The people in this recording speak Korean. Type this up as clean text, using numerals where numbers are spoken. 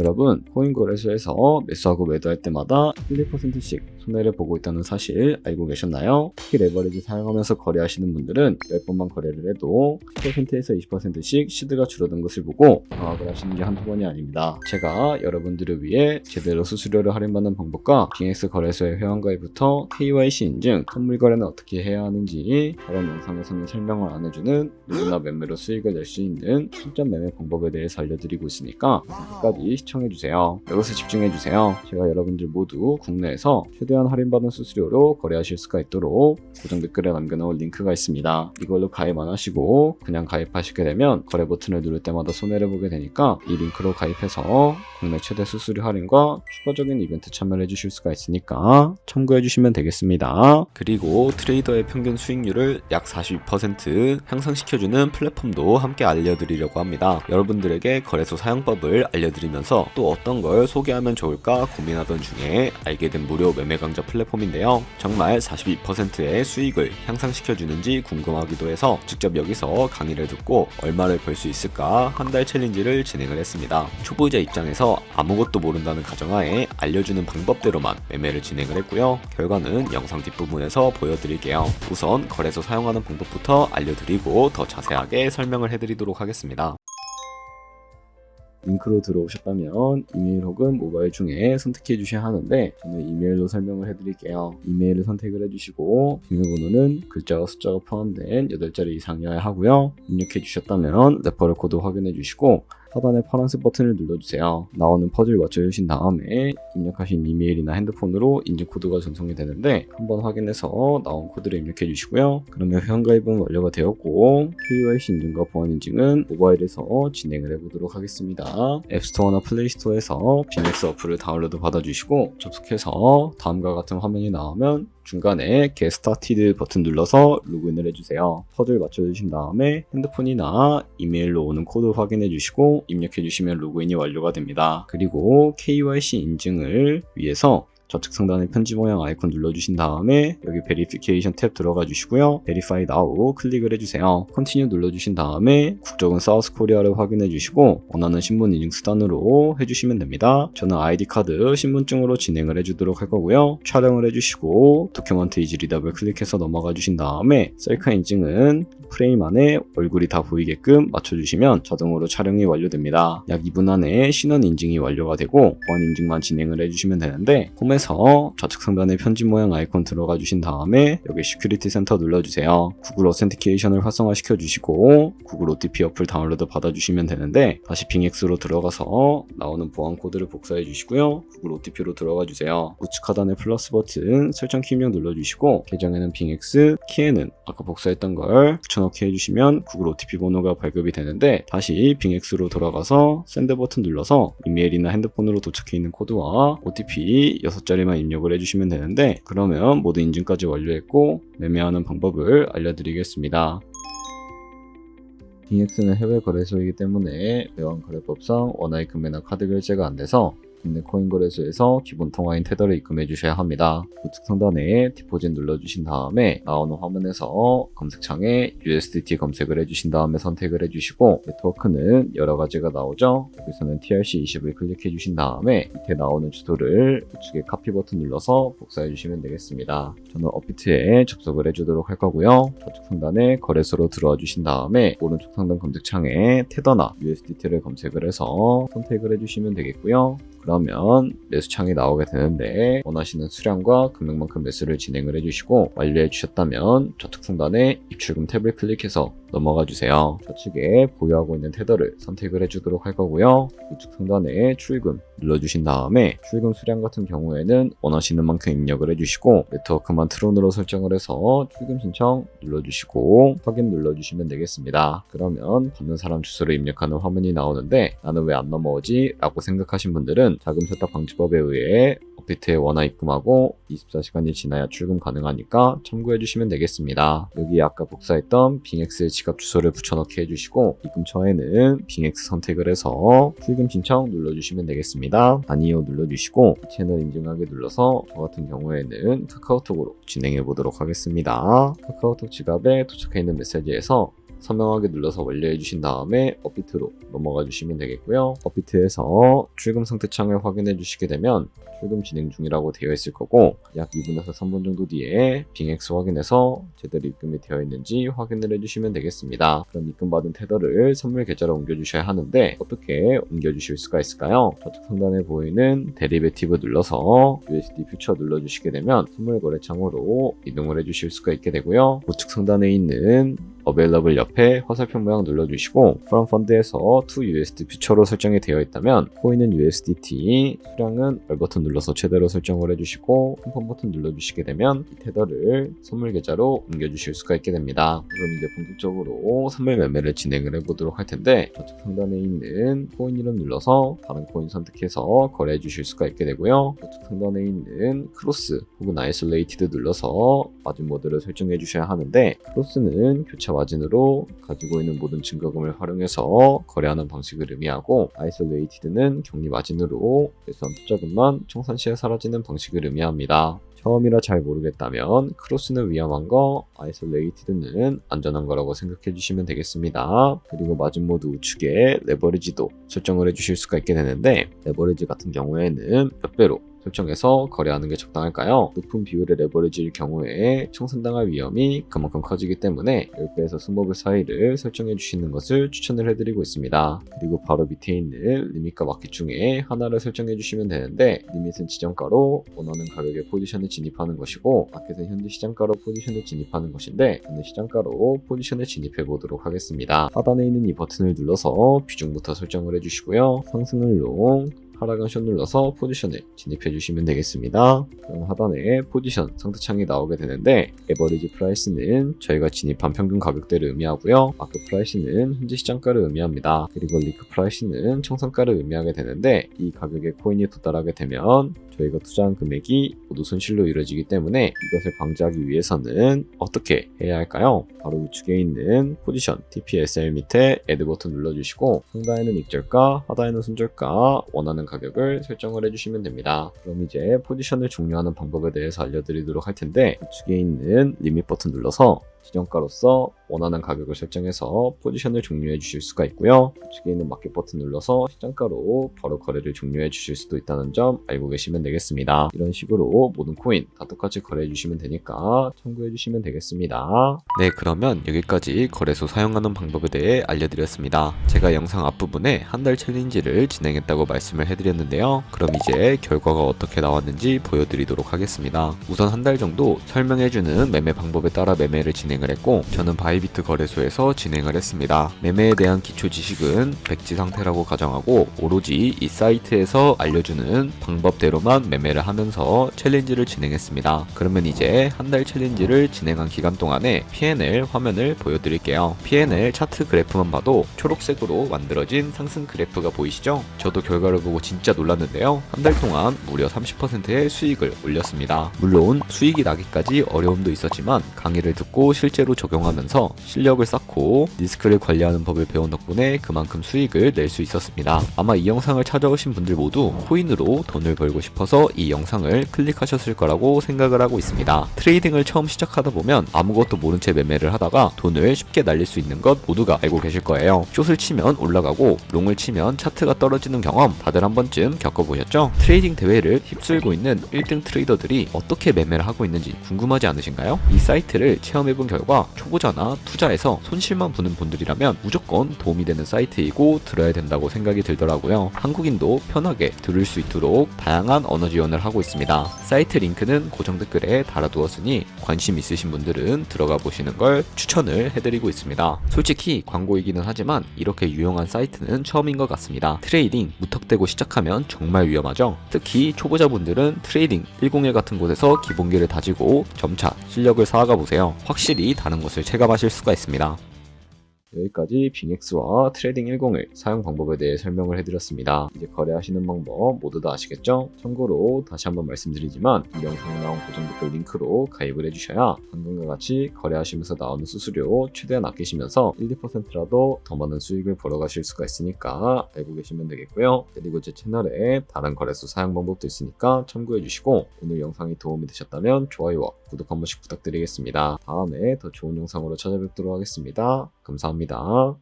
여러분, 코인 거래소에서 매수하고 매도할 때마다 1, 2%씩 손해를 보고 있다는 사실 알고 계셨나요? 특히 레버리지 사용하면서 거래하시는 분들은 10번만 거래를 해도 10%에서 20%씩 시드가 줄어든 것을 보고 당황을 하시는 게 한두 번이 아닙니다. 제가 여러분들을 위해 제대로 수수료를 할인받는 방법과 빙엑스 거래소의 회원가입부터 KYC 인증, 선물 거래는 어떻게 해야 하는지 다른 영상에서는 설명을 안 해주는 누구나 매매로 수익을 낼 수 있는 실전 매매 방법에 대해서 알려드리고 있으니까 끝까지 시청해주세요. 이것에 집중해주세요. 제가 여러분들 모두 국내에서 최대한 할인받은 수수료로 거래하실 수가 있도록 고정 댓글에 남겨놓은 링크가 있습니다. 이걸로 가입 안 하시고 그냥 가입하시게 되면 거래 버튼을 누를 때마다 손해를 보게 되니까 이 링크로 가입해서 국내 최대 수수료 할인과 추가적인 이벤트 참여를 해주실 수가 있으니까 참고해주시면 되겠습니다. 그리고 트레이더의 평균 수익률을 약 42% 향상시켜주는 플랫폼도 함께 알려드리려고 합니다. 여러분들에게 거래소 사용법을 알려드리면서 또 어떤 걸 소개하면 좋을까 고민하던 중에 알게 된 무료 매매 강좌 플랫폼인데요. 정말 42%의 수익을 향상시켜주는지 궁금하기도 해서 직접 여기서 강의를 듣고 얼마를 벌 수 있을까 한 달 챌린지를 진행을 했습니다. 초보자 입장에서 아무것도 모른다는 가정하에 알려주는 방법대로만 매매를 진행을 했고요. 결과는 영상 뒷부분에서 보여드릴게요. 우선 거래소 사용하는 방법부터 알려드리고 더 자세하게 설명을 해드리도록 하겠습니다. 링크로 들어오셨다면 이메일 혹은 모바일 중에 선택해 주셔야 하는데 저는 이메일로 설명을 해드릴게요. 이메일을 선택을 해주시고 비밀번호는 글자와 숫자가 포함된 8자리 이상이어야 하고요. 입력해 주셨다면 레퍼럴 코드 확인해 주시고 하단의 파란색 버튼을 눌러주세요. 나오는 퍼즐 맞춰주신 다음에 입력하신 이메일이나 핸드폰으로 인증코드가 전송이 되는데 한번 확인해서 나온 코드를 입력해 주시고요. 그러면 회원가입은 완료가 되었고 KYC 인증과 보안 인증은 모바일에서 진행을 해보도록 하겠습니다. 앱스토어나 플레이스토어에서 빙엑스 어플을 다운로드 받아주시고 접속해서 다음과 같은 화면이 나오면 중간에 Get Started 버튼 눌러서 로그인을 해주세요. 퍼즐 맞춰주신 다음에 핸드폰이나 이메일로 오는 코드 확인해 주시고 입력해 주시면 로그인이 완료가 됩니다. 그리고 KYC 인증을 위해서 좌측 상단의 편지 모양 아이콘 눌러주신 다음에 여기 베리피케이션 탭 들어가 주시고요. Verify Now 클릭을 해주세요. Continue 눌러주신 다음에 국적은 사우스 코리아를 확인해 주시고 원하는 신분 인증 수단으로 해주시면 됩니다. 저는 ID 카드 신분증으로 진행을 해주도록 할 거고요. 촬영을 해주시고 도큐먼트 이지 리더블 클릭해서 넘어가 주신 다음에 셀카 인증은 프레임 안에 얼굴이 다 보이게끔 맞춰주시면 자동으로 촬영이 완료됩니다. 약 2분 안에 신원 인증이 완료가 되고 보안 인증만 진행을 해주시면 되는데 홈에서 좌측 상단에 편지 모양 아이콘 들어가 주신 다음에 여기 시큐리티 센터 눌러주세요. 구글 어센티케이션을 활성화시켜 주시고 구글 OTP 어플 다운로드 받아주시면 되는데 다시 빙엑스로 들어가서 나오는 보안 코드를 복사해 주시고요. 구글 OTP로 들어가 주세요. 우측 하단의 플러스 버튼 설정 키 입력 눌러주시고 계정에는 빙엑스, 키에는 아까 복사했던 걸 붙여넣기 해주시면 구글 OTP 번호가 발급이 되는데 다시 빙엑스로 돌아가서 샌드 버튼 눌러서 이메일이나 핸드폰으로 도착해 있는 코드와 OTP 6자리만 입력을 해주시면 되는데 그러면 모두 인증까지 완료했고 매매하는 방법을 알려드리겠습니다. 빙엑스는 해외 거래소이기 때문에 외환 거래법상 원화의 금매나 카드 결제가 안 돼서 국내 코인 거래소에서 기본 통화인 테더를 입금해 주셔야 합니다. 우측 상단에 디포짓 눌러주신 다음에 나오는 화면에서 검색창에 USDT 검색을 해주신 다음에 선택을 해주시고 네트워크는 여러 가지가 나오죠. 여기서는 TRC20을 클릭해 주신 다음에 밑에 나오는 주소를 우측에 카피 버튼 눌러서 복사해 주시면 되겠습니다. 저는 업비트에 접속을 해주도록 할 거고요. 좌측 상단에 거래소로 들어와 주신 다음에 오른쪽 상단 검색창에 테더나 USDT를 검색을 해서 선택을 해주시면 되겠고요. 그러면 매수창이 나오게 되는데 원하시는 수량과 금액만큼 매수를 진행을 해주시고 완료해 주셨다면 좌측 상단에 입출금 탭을 클릭해서 넘어가 주세요. 좌측에 보유하고 있는 테더를 선택을 해주도록 할 거고요. 우측 상단에 출금 눌러주신 다음에 출금 수량 같은 경우에는 원하시는 만큼 입력을 해주시고 네트워크만 트론으로 설정을 해서 출금 신청 눌러주시고 확인 눌러주시면 되겠습니다. 그러면 받는 사람 주소를 입력하는 화면이 나오는데 나는 왜 안 넘어오지? 라고 생각하신 분들은 자금 세탁 방지법에 의해 업비트에 원화 입금하고 24시간이 지나야 출금 가능하니까 참고해 주시면 되겠습니다. 여기 아까 복사했던 빙엑스의 지갑 주소를 붙여넣기 해주시고 입금 처에는 빙엑스 선택을 해서 출금 신청 눌러주시면 되겠습니다. 아니요 눌러주시고 이 채널 인증하기 눌러서 저 같은 경우에는 카카오톡으로 진행해 보도록 하겠습니다. 카카오톡 지갑에 도착해 있는 메시지에서 선명하게 눌러서 완료해 주신 다음에 업비트로 넘어가 주시면 되겠고요. 업비트에서 출금 상태창을 확인해 주시게 되면 출금 진행 중이라고 되어 있을 거고, 약 2분에서 3분 정도 뒤에 빙엑스 확인해서 제대로 입금이 되어 있는지 확인을 해주시면 되겠습니다. 그럼 입금받은 테더를 선물 계좌로 옮겨주셔야 하는데 어떻게 옮겨주실 수가 있을까요? 좌측 상단에 보이는 데리베티브 눌러서 USD 퓨처 눌러주시게 되면 선물 거래 창으로 이동을 해주실 수가 있게 되고요. 우측 상단에 있는 어베일러블 옆에 화살표 모양 눌러주시고 from fund에서 to USD 퓨처로 설정이 되어 있다면 코인은 USDT, 수량은 R 버튼 눌러서 최대로 설정을 해주시고 컨펌 버튼 눌러주시게 되면 이 테더를 선물 계좌로 옮겨주실 수가 있게 됩니다. 그럼 이제 본격적으로 선물 매매를 진행을 해보도록 할 텐데, 좌측 상단에 있는 코인 이름 눌러서 다른 코인 선택해서 거래해 주실 수가 있게 되고요. 우측 상단에 있는 크로스 혹은 아이솔레이티드 눌러서 마진 모드를 설정해 주셔야 하는데, 크로스는 교차 마진으로 가지고 있는 모든 증거금을 활용해서 거래하는 방식을 의미하고, 아이솔레이티드는 격리 마진으로 예수한 투자금만 청산 시에 사라지는 방식을 의미합니다. 처음이라 잘 모르겠다면 크로스는 위험한 거, 아이솔레이티드는 안전한 거라고 생각해 주시면 되겠습니다. 그리고 마진 모드 우측에 레버리지도 설정을 해주실 수가 있게 되는데, 레버리지 같은 경우에는 몇 배로 설정해서 거래하는 게 적당할까요? 높은 비율의 레버리지일 경우에 청산당할 위험이 그만큼 커지기 때문에 10배에서 20배 사이를 설정해 주시는 것을 추천을 해드리고 있습니다. 그리고 바로 밑에 있는 리밋과 마켓 중에 하나를 설정해 주시면 되는데, 리밋은 지정가로 원하는 가격의 포지션을 진입하는 것이고, 마켓은 현재 시장가로 포지션을 진입하는 것인데, 저는 시장가로 포지션을 진입해 보도록 하겠습니다. 하단에 있는 이 버튼을 눌러서 비중부터 설정을 해주시고요. 상승을 롱, 하락은 숏 눌러서 포지션을 진입해 주시면 되겠습니다. 그럼 하단에 포지션 상태창이 나오게 되는데, 에버리지 프라이스는 저희가 진입한 평균 가격대를 의미하고요. 마크 프라이스는 현재 시장가를 의미합니다. 그리고 리크 프라이스는 청산가를 의미하게 되는데, 이 가격에 코인이 도달하게 되면 저희가 투자한 금액이 모두 손실로 이루어지기 때문에 이것을 방지하기 위해서는 어떻게 해야 할까요? 바로 우측에 있는 포지션 TPSL 밑에 애드 버튼 눌러주시고, 상단에는 익절가, 하단에는 손절가, 원하는 가격을 설정을 해주시면 됩니다. 그럼 이제 포지션을 종료하는 방법에 대해서 알려드리도록 할 텐데, 우측에 있는 리밋 버튼 눌러서 지정가로서 원하는 가격을 설정해서 포지션을 종료해 주실 수가 있고요. 우측에 있는 마켓 버튼 눌러서 시장가로 바로 거래를 종료해 주실 수도 있다는 점 알고 계시면 되겠습니다. 이런 식으로 모든 코인 다 똑같이 거래해 주시면 되니까 참고해 주시면 되겠습니다. 네, 그러면 여기까지 거래소 사용하는 방법에 대해 알려드렸습니다. 제가 영상 앞부분에 한 달 챌린지를 진행했다고 말씀을 해드렸는데요. 그럼 이제 결과가 어떻게 나왔는지 보여드리도록 하겠습니다. 우선 한 달 정도 설명해주는 매매 방법에 따라 매매를 진행을 했고, 저는 바이비트 거래소에서 진행을 했습니다. 매매에 대한 기초 지식은 백지 상태라고 가정하고, 오로지 이 사이트에서 알려주는 방법대로만 매매를 하면서 챌린지를 진행했습니다. 그러면 이제 한 달 챌린지를 진행한 기간 동안에 P&L 화면을 보여드릴게요. P&L 차트 그래프만 봐도 초록색으로 만들어진 상승 그래프가 보이시죠? 저도 결과를 보고 진짜 놀랐는데요. 한 달 동안 무려 30%의 수익을 올렸습니다. 물론 수익이 나기까지 어려움도 있었지만 강의를 듣고 실제로 적용하면서 실력을 쌓고 리스크를 관리하는 법을 배운 덕분에 그만큼 수익을 낼 수 있었습니다. 아마 이 영상을 찾아오신 분들 모두 코인으로 돈을 벌고 싶어서 이 영상을 클릭하셨을 거라고 생각을 하고 있습니다. 트레이딩을 처음 시작하다 보면 아무것도 모른 채 매매를 하다가 돈을 쉽게 날릴 수 있는 것 모두가 알고 계실 거예요. 숏을 치면 올라가고 롱을 치면 차트가 떨어지는 경험 다들 한 번쯤 겪어보셨죠? 트레이딩 대회를 휩쓸고 있는 1등 트레이더들이 어떻게 매매를 하고 있는지 궁금하지 않으신가요? 이 사이트를 체험해본 결과 초보자나 투자에서 손실만 보는 분들이라면 무조건 도움이 되는 사이트이고 들어야 된다고 생각이 들더라고요. 한국인도 편하게 들을 수 있도록 다양한 언어 지원을 하고 있습니다. 사이트 링크는 고정 댓글에 달아두었으니 관심 있으신 분들은 들어가 보시는 걸 추천을 해드리고 있습니다. 솔직히 광고이기는 하지만 이렇게 유용한 사이트는 처음인 것 같습니다. 트레이딩 무턱대고 시작하면 정말 위험하죠. 특히 초보자분들은 트레이딩 101 같은 곳에서 기본기를 다지고 점차 실력을 쌓아가 보세요. 확실히 다른 것을 체감하실 수가 있습니다. 여기까지 빙엑스와 트레이딩 101 사용 방법에 대해 설명을 해드렸습니다. 이제 거래하시는 방법 모두 다 아시겠죠? 참고로 다시 한번 말씀드리지만 이 영상에 나온 고정 댓글 링크로 가입을 해주셔야 방금과 같이 거래하시면서 나오는 수수료 최대한 아끼시면서 1, 2%라도 더 많은 수익을 벌어가실 수가 있으니까 알고 계시면 되겠고요. 그리고 제 채널에 다른 거래소 사용 방법도 있으니까 참고해주시고, 오늘 영상이 도움이 되셨다면 좋아요와 구독 한 번씩 부탁드리겠습니다. 다음에 더 좋은 영상으로 찾아뵙도록 하겠습니다. 감사합니다.